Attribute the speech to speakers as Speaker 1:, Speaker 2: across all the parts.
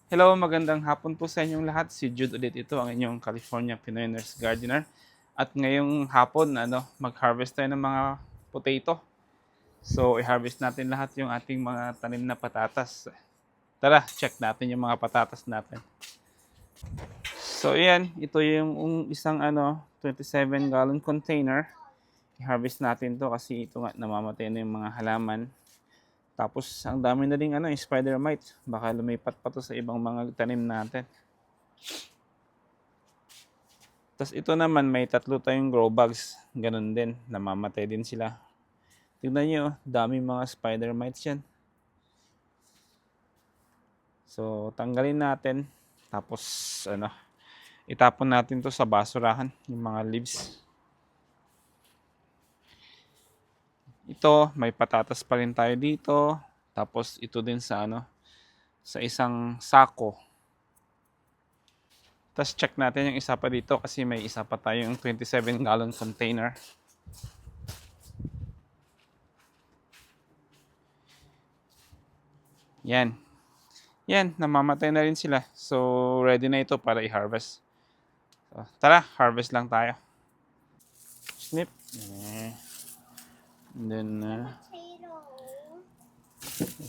Speaker 1: Hello, magandang hapon po sa inyong lahat. Si Jude ulit ito, ang inyong California Pinoy Nurse Gardener. At ngayong hapon, mag-harvest tayo ng mga potato. So, i-harvest natin lahat yung ating mga tanim na patatas. Tara, check natin yung mga patatas natin. So, ayan, ito yung isang 27-gallon container. I-harvest natin to kasi ito nga namamatay na yung mga halaman. Tapos, ang dami na rin spider mite. Baka lumipat pa to sa ibang mga tanim natin. Tapos ito naman, may tatlo tayong grow bags. Ganun din, namamatay din sila. Tignan nyo, dami mga spider mites yan. So, tanggalin natin. Tapos, itapon natin to sa basurahan, yung mga leaves. Ito, may patatas pa rin tayo dito. Tapos, ito din sa isang sako. Tapos, check natin yung isa pa dito kasi may isa pa tayong 27-gallon container. Yan. Yan, namamatay na rin sila. So, ready na ito para i-harvest. So, tara, harvest lang tayo. Snip. And then,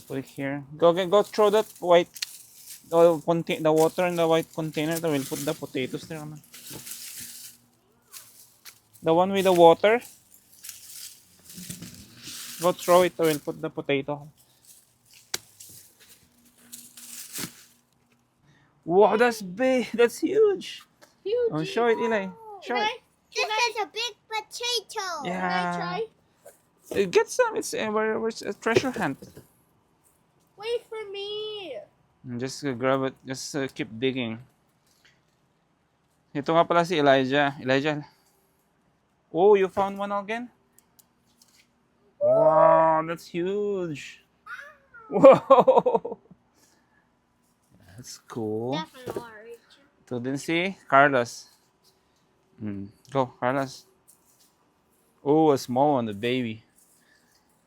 Speaker 1: put it here. Go throw that white, the water in the white container. Then we'll put the potatoes there. The one with the water. Go throw it. We'll put the potato. Wow, that's big. That's huge.
Speaker 2: Huge.
Speaker 1: Oh, show it, Eli. Show it.
Speaker 3: This is a big potato.
Speaker 1: Yeah.
Speaker 2: Can I try?
Speaker 1: Get some. It's where's a treasure hunt.
Speaker 2: Wait for me.
Speaker 1: Just grab it. Just keep digging. Ito nga pala si Elijah. Elijah. Oh, you found one again? Wow, that's huge. Whoa. That's cool.
Speaker 3: That's large.
Speaker 1: Ito din si Carlos. Go, Carlos. Oh, a small one, the baby.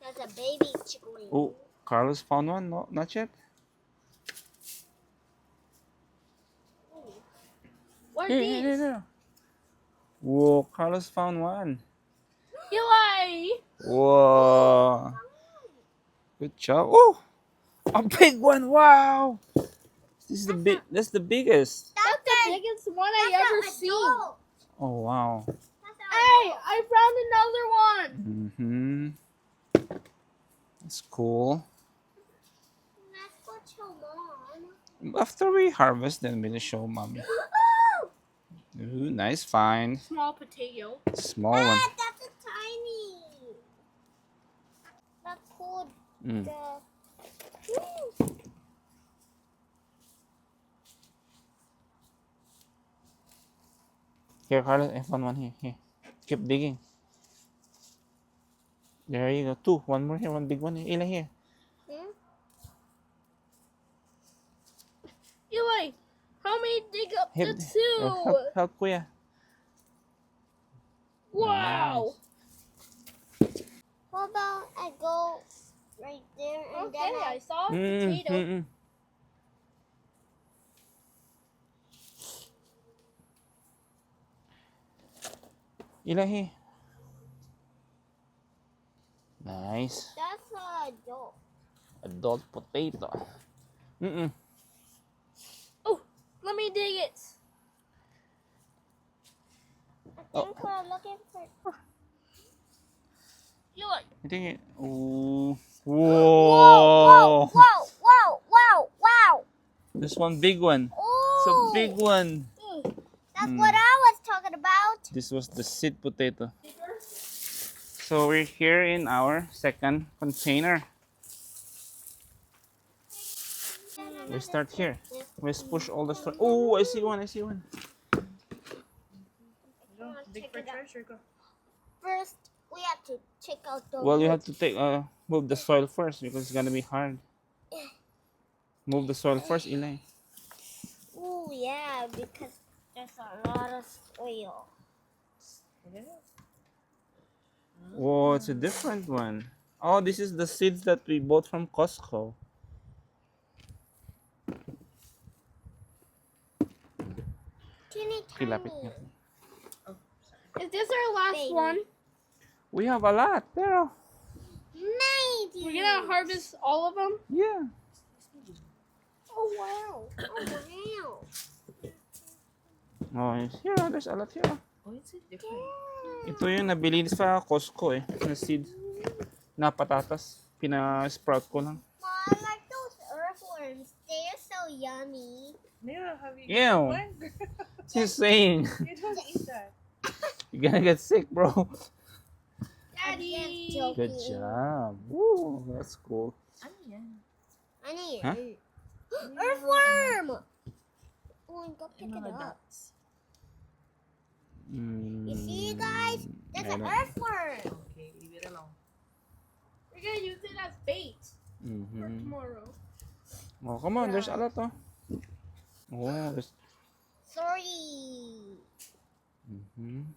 Speaker 3: That's a baby chickling.
Speaker 1: Oh, Carlos found one? No, not yet.
Speaker 2: What are
Speaker 1: Here.
Speaker 2: these?
Speaker 1: Whoa, Carlos found one.
Speaker 2: Eli.
Speaker 1: Whoa. Good job. Oh, a big one. Wow. That's the biggest.
Speaker 2: That's the biggest one I ever seen.
Speaker 1: Oh, wow.
Speaker 2: Hey, I found another one.
Speaker 1: That's cool.
Speaker 3: Let's go to Mom.
Speaker 1: After we harvest, then we'll show mommy. Ooh, nice find.
Speaker 2: Small potato.
Speaker 1: Small one.
Speaker 3: That's a tiny. That's cool.
Speaker 1: Here, Carlos, I found one here. Here. Keep digging. There you go. Two. One more here. One big one here. Ila here.
Speaker 2: Eli, help me dig up the
Speaker 1: Help,
Speaker 2: two.
Speaker 1: help Kuya.
Speaker 2: Wow.
Speaker 3: How about I go right there and
Speaker 2: Okay,
Speaker 3: then
Speaker 2: I saw a potato.
Speaker 1: Ila here. Nice.
Speaker 3: That's a dog.
Speaker 1: Adult potato.
Speaker 2: Oh, let me dig it.
Speaker 3: I think we're looking for.
Speaker 2: Eli.
Speaker 1: I think it. Oh.
Speaker 3: Whoa!
Speaker 1: Whoa.
Speaker 3: Wow!
Speaker 1: This one big one. It's a
Speaker 3: Oh,
Speaker 1: big one.
Speaker 3: that's what I was talking about.
Speaker 1: This was the seed potato. So we're here in our second container. We start here. Let's push all the stuff. Oh, I see one. I see one.
Speaker 2: Dig for treasure. Go.
Speaker 3: First, we have to check out the.
Speaker 1: Well, you have to take move the soil first because it's gonna be hard. Move the soil first, Eli.
Speaker 3: Oh yeah, because there's a lot of oil.
Speaker 1: Oh, it's a different one. Oh, this is the seeds that we bought from Costco.
Speaker 3: Teeny
Speaker 1: Kilapit
Speaker 3: tiny.
Speaker 1: nga.
Speaker 2: Is this our last
Speaker 3: Baby.
Speaker 2: one?
Speaker 1: We have a lot, pero
Speaker 3: Maybe.
Speaker 2: We're gonna harvest all of them?
Speaker 1: yeah.
Speaker 3: Oh wow. Oh wow.
Speaker 1: Oh, here, there's a lot here.
Speaker 4: Oh, is it different?
Speaker 1: Ito yung nabili sa Costco na seed na patatas. Pina-sprout ko lang.
Speaker 3: Mom, I like those earthworms. They're so yummy.
Speaker 4: Mira, have you
Speaker 1: Ew.
Speaker 4: eaten one?
Speaker 1: She's saying,
Speaker 4: You don't eat that.
Speaker 1: you're gonna get sick, bro.
Speaker 2: Daddy!
Speaker 3: I'm just
Speaker 1: Good
Speaker 3: joking.
Speaker 1: job. Woo, that's cool.
Speaker 4: Ano yan?
Speaker 3: I need
Speaker 1: Huh?
Speaker 3: earthworm. Oh, go pick
Speaker 4: Yung
Speaker 3: it
Speaker 4: mga
Speaker 3: up.
Speaker 4: dots.
Speaker 3: You see, guys? There's
Speaker 1: I
Speaker 3: an
Speaker 1: don't-
Speaker 3: earthworm.
Speaker 4: Okay, leave it alone.
Speaker 2: We're gonna use it as bait for
Speaker 1: Mhm.
Speaker 2: tomorrow.
Speaker 1: Oh, come on, there's a lot, oh. Oh, there's...
Speaker 3: Sorry.
Speaker 1: Mhm.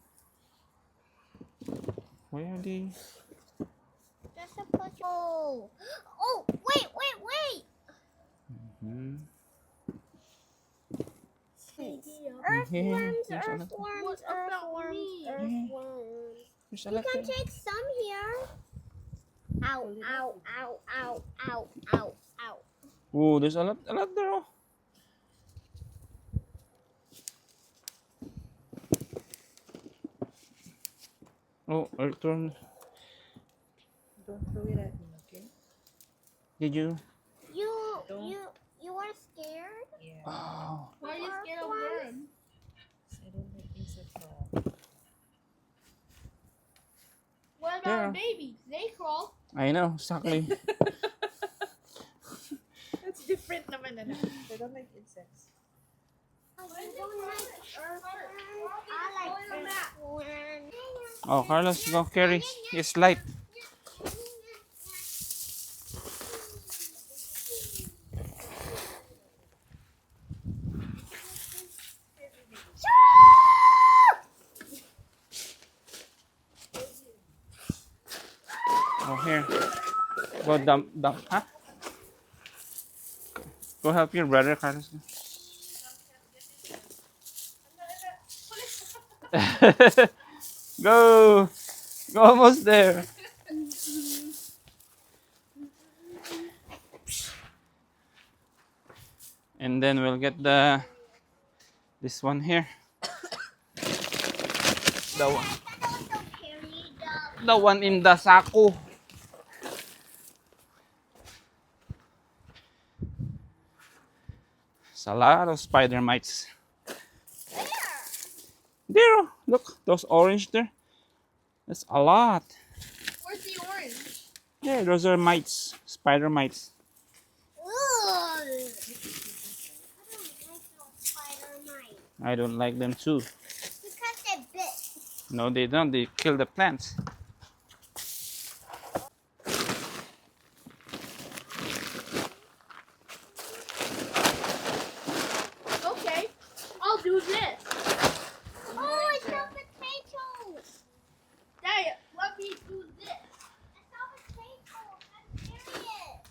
Speaker 1: Where are they?
Speaker 3: There's a push. Oh, wait.
Speaker 1: Mhm.
Speaker 3: Earthworms,
Speaker 1: There's a lot.
Speaker 2: What about me?
Speaker 3: earthworms.
Speaker 1: There's a
Speaker 3: You
Speaker 1: lot
Speaker 3: can
Speaker 1: there.
Speaker 3: take some here. Ow, ow, ow, ow, ow, ow, ow.
Speaker 1: Oh, there's a lot there, oh. Oh, earthworm.
Speaker 4: Don't throw it at me, okay?
Speaker 1: Did you?
Speaker 4: Don't.
Speaker 3: You are scared?
Speaker 4: Yeah.
Speaker 1: Oh.
Speaker 2: Why are you scared of worms?
Speaker 4: I don't like insects at all.
Speaker 2: What about
Speaker 1: Yeah.
Speaker 2: our babies? They crawl.
Speaker 1: I know, exactly.
Speaker 4: That's different naman, ano? I don't like insects.
Speaker 3: I don't like earthworms. I like earthworms.
Speaker 1: Oh, Carlos, go carry. It's light. Oh, here. Go dump, huh? Go help your brother, Carlos. Go! Go almost there. And then we'll get this one here. The one, the one in the saku. It's a lot of spider mites. There, look, those orange there. That's a lot.
Speaker 2: Where's the orange?
Speaker 1: Yeah, those are mites, spider mites.
Speaker 3: Ugh. I don't like those spider mites
Speaker 1: I don't like them too.
Speaker 3: because they bit.
Speaker 1: No, they don't. They kill the plants.
Speaker 2: Okay, I'll do this.
Speaker 3: Oh, I saw potatoes.
Speaker 2: Daddy, let me do this.
Speaker 3: I saw potatoes. I'm serious.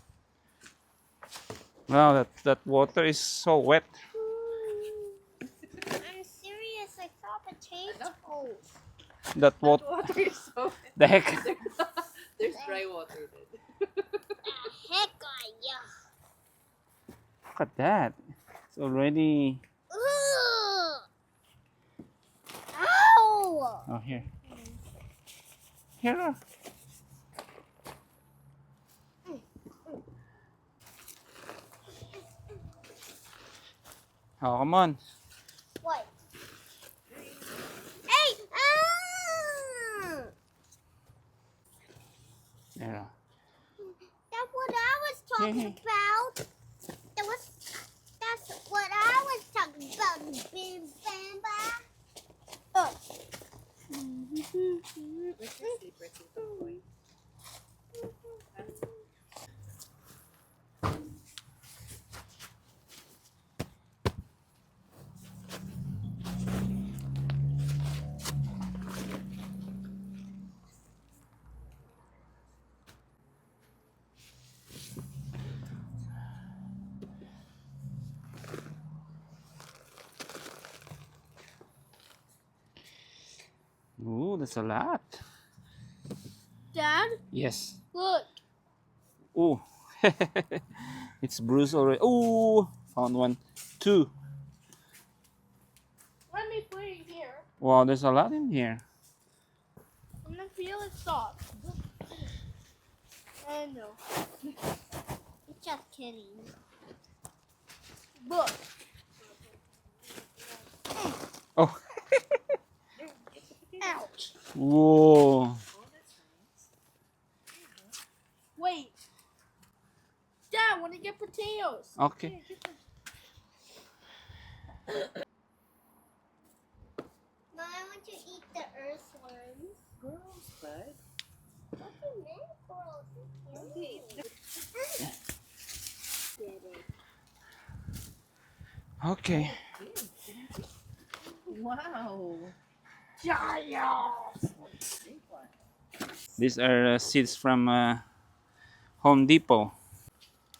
Speaker 1: Wow, that water is so wet.
Speaker 3: I'm serious. I saw potatoes.
Speaker 1: That
Speaker 4: That
Speaker 1: water,
Speaker 4: water is so...
Speaker 1: the heck.
Speaker 4: There's dry water then.
Speaker 3: The heck are you?
Speaker 1: Look at that. It's already.
Speaker 3: Ugh. Ow!
Speaker 1: Oh, here. Here. Oh, come on.
Speaker 3: What? Hey! Ah!
Speaker 1: There.
Speaker 3: That's what I was talking
Speaker 1: Yeah.
Speaker 3: about. That's what I was talking about. Bim bam bam. Oh.
Speaker 4: Where's your sleeper, little boy?
Speaker 1: Ooh, that's a lot.
Speaker 2: Dad,
Speaker 1: Yes.
Speaker 2: look.
Speaker 1: Ooh. It's bruised already. Ooh, found one. Two.
Speaker 2: Let me put it here.
Speaker 1: Wow, there's a lot in here.
Speaker 2: I'm gonna feel it soft. I know.
Speaker 3: Just kidding.
Speaker 2: Look.
Speaker 1: Oh.
Speaker 2: Ouch.
Speaker 1: Whoa.
Speaker 4: Oh, that's nice.
Speaker 2: Wait. Dad, want to get potatoes?
Speaker 1: Okay.
Speaker 3: No, I want to eat the earthworms.
Speaker 4: Girls, bud.
Speaker 3: What do you mean, girls?
Speaker 4: Okay.
Speaker 3: Get it.
Speaker 1: Okay.
Speaker 4: Wow.
Speaker 2: Giants.
Speaker 4: Big one.
Speaker 1: These are seeds from Home Depot.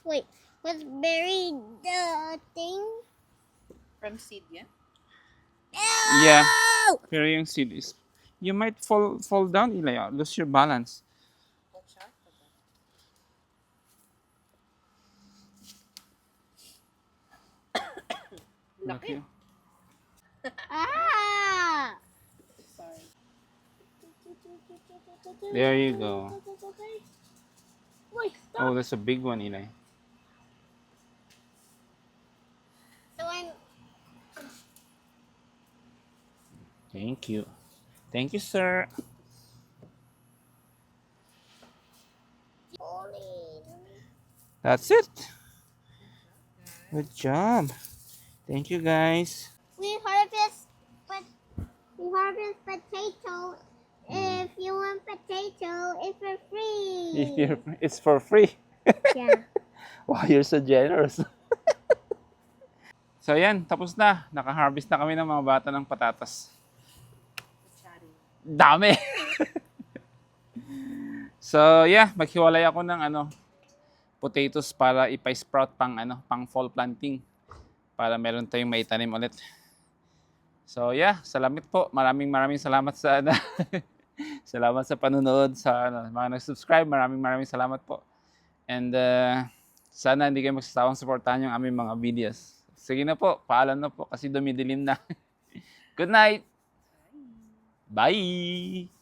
Speaker 3: Wait, let's bury the thing.
Speaker 4: From seed, yeah?
Speaker 1: Yeah.
Speaker 3: Oh!
Speaker 1: Pero yung seed is, you might fall down, Eli. Lose your balance.
Speaker 4: Watch out for that. Laki.
Speaker 3: Ah!
Speaker 4: Sorry.
Speaker 1: There you go.
Speaker 2: Wait, stop.
Speaker 1: Oh, that's a big one, Eli.
Speaker 3: So I'm
Speaker 1: Thank you. Thank you, sir. That's it. Good job. Thank you, guys.
Speaker 3: we harvest potato. If you want potato, it's for free.
Speaker 1: It's for free.
Speaker 3: Yeah.
Speaker 1: Wow, you're so generous. So, yan. Tapos na. Naka-harvest na kami ng mga bata ng patatas.
Speaker 4: Chatty.
Speaker 1: Dami! So, yeah. Maghiwalay ako ng potatoes para ipa-sprout pang fall planting. Para meron tayong maitanim ulit. So, yeah. Salamat po. Maraming salamat sa salamat sa panonood, sa mga nag-subscribe. Maraming salamat po. And sana hindi kayo magsasawang suportahan yung aming mga videos. Sige na po, paalam na po kasi dumidilim na. Good night! Bye!